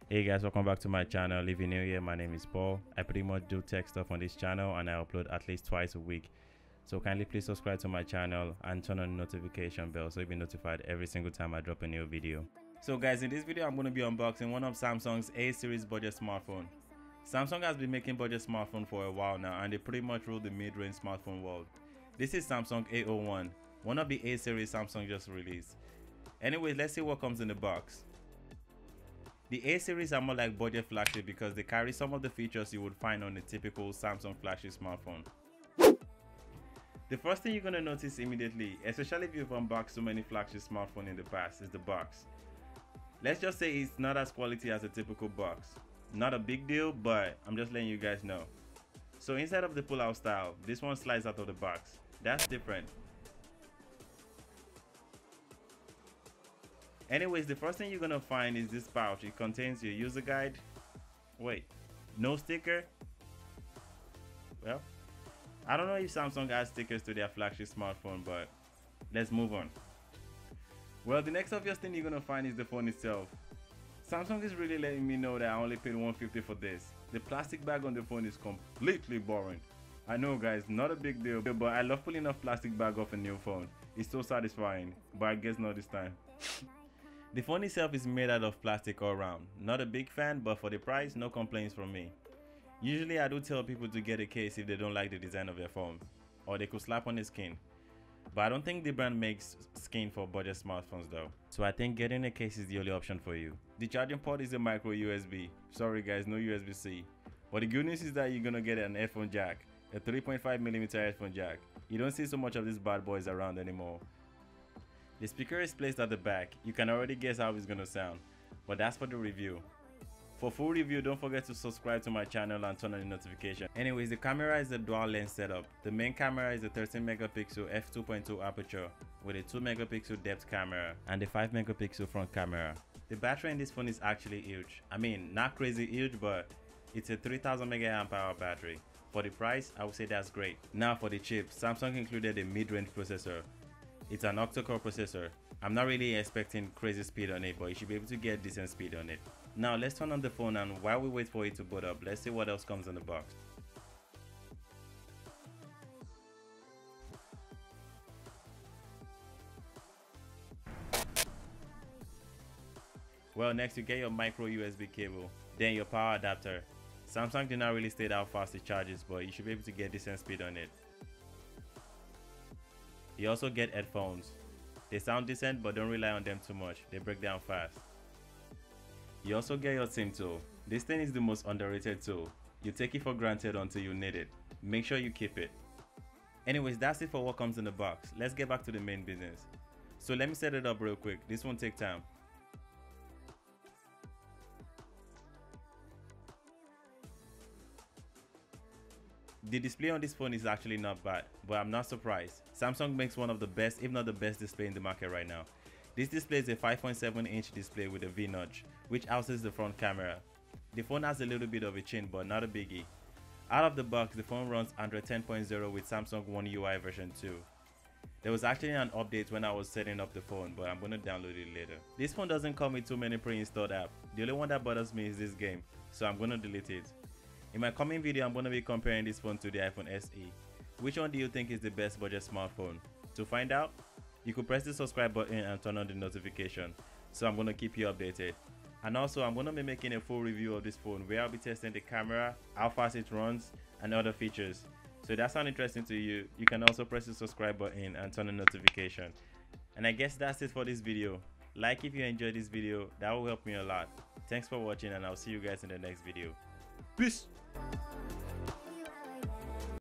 Hey guys, welcome back to my channel. If you're new here, my name is Paul. I pretty much do tech stuff on this channel and I upload at least twice a week. So kindly please subscribe to my channel and turn on the notification bell so you'll be notified every single time I drop a new video. So guys, in this video I'm going to be unboxing one of Samsung's A series budget smartphone. Samsung has been making budget smartphone for a while now and they pretty much rule the mid-range smartphone world. This is Samsung A01, one of the A series Samsung just released. Anyways, let's see what comes in the box. The A series are more like budget flagship because they carry some of the features you would find on a typical Samsung flagship smartphone. The first thing you're going to notice immediately, especially if you've unboxed so many flagship smartphones in the past, is the box. Let's just say it's not as quality as a typical box. Not a big deal, but I'm just letting you guys know. So instead of the pull-out style, this one slides out of the box. That's different. Anyways, the first thing you're gonna find is this pouch. It contains your user guide. Wait, no sticker? Well, I don't know if Samsung adds stickers to their flagship smartphone, but let's move on. Well, the next obvious thing you're gonna find is the phone itself. Samsung is really letting me know that I only paid $150 for this. The plastic bag on the phone is completely boring. I know guys, not a big deal, but I love pulling off plastic bag off a new phone. It's so satisfying, but I guess not this time. The phone itself is made out of plastic all around. Not a big fan, but for the price, no complaints from me. Usually I do tell people to get a case if they don't like the design of their phone, or they could slap on the skin. But I don't think the brand makes skin for budget smartphones though. So I think getting a case is the only option for you. The charging port is a micro USB. Sorry guys, no USB-C. But the good news is that you're gonna get an headphone jack, a 3.5mm headphone jack. You don't see so much of these bad boys around anymore. The speaker is placed at the back. You can already guess how it's gonna sound, but that's for the review. For full review, don't forget to subscribe to my channel and turn on the notification. Anyways, the camera is a dual lens setup. The main camera is a 13 megapixel f2.2 aperture with a 2 megapixel depth camera and a 5 megapixel front camera. The battery in this phone is actually huge. I mean, not crazy huge, but it's a 3000 mAh battery. For the price, I would say that's great. Now for the chip, Samsung included a mid-range processor. It's an octa-core processor. I'm not really expecting crazy speed on it, but you should be able to get decent speed on it. Now let's turn on the phone, and while we wait for it to boot up, let's see what else comes in the box. Well, next you get your micro USB cable, then your power adapter. Samsung did not really state how fast it charges, but you should be able to get decent speed on it. You also get headphones. They sound decent, but don't rely on them too much. They break down fast. You also get your SIM tool. This thing is the most underrated tool. You take it for granted until you need it. Make sure you keep it. Anyways, that's it for what comes in the box. Let's get back to the main business. So let me set it up real quick. This won't take time. The display on this phone is actually not bad, but I'm not surprised. Samsung makes one of the best, if not the best display in the market right now. This display is a 5.7-inch display with a V-notch, which houses the front camera. The phone has a little bit of a chin, but not a biggie. Out of the box, the phone runs Android 10.0 with Samsung One UI version 2. There was actually an update when I was setting up the phone, but I'm going to download it later. This phone doesn't come with too many pre-installed apps. The only one that bothers me is this game, so I'm going to delete it. In my coming video, I'm going to be comparing this phone to the iPhone SE. Which one do you think is the best budget smartphone? To find out, you could press the subscribe button and turn on the notification. So I'm going to keep you updated. And also, I'm going to be making a full review of this phone where I'll be testing the camera, how fast it runs, and other features. So if that sounds interesting to you, you can also press the subscribe button and turn on the notification. And I guess that's it for this video. Like if you enjoyed this video, that will help me a lot. Thanks for watching and I'll see you guys in the next video. Peace!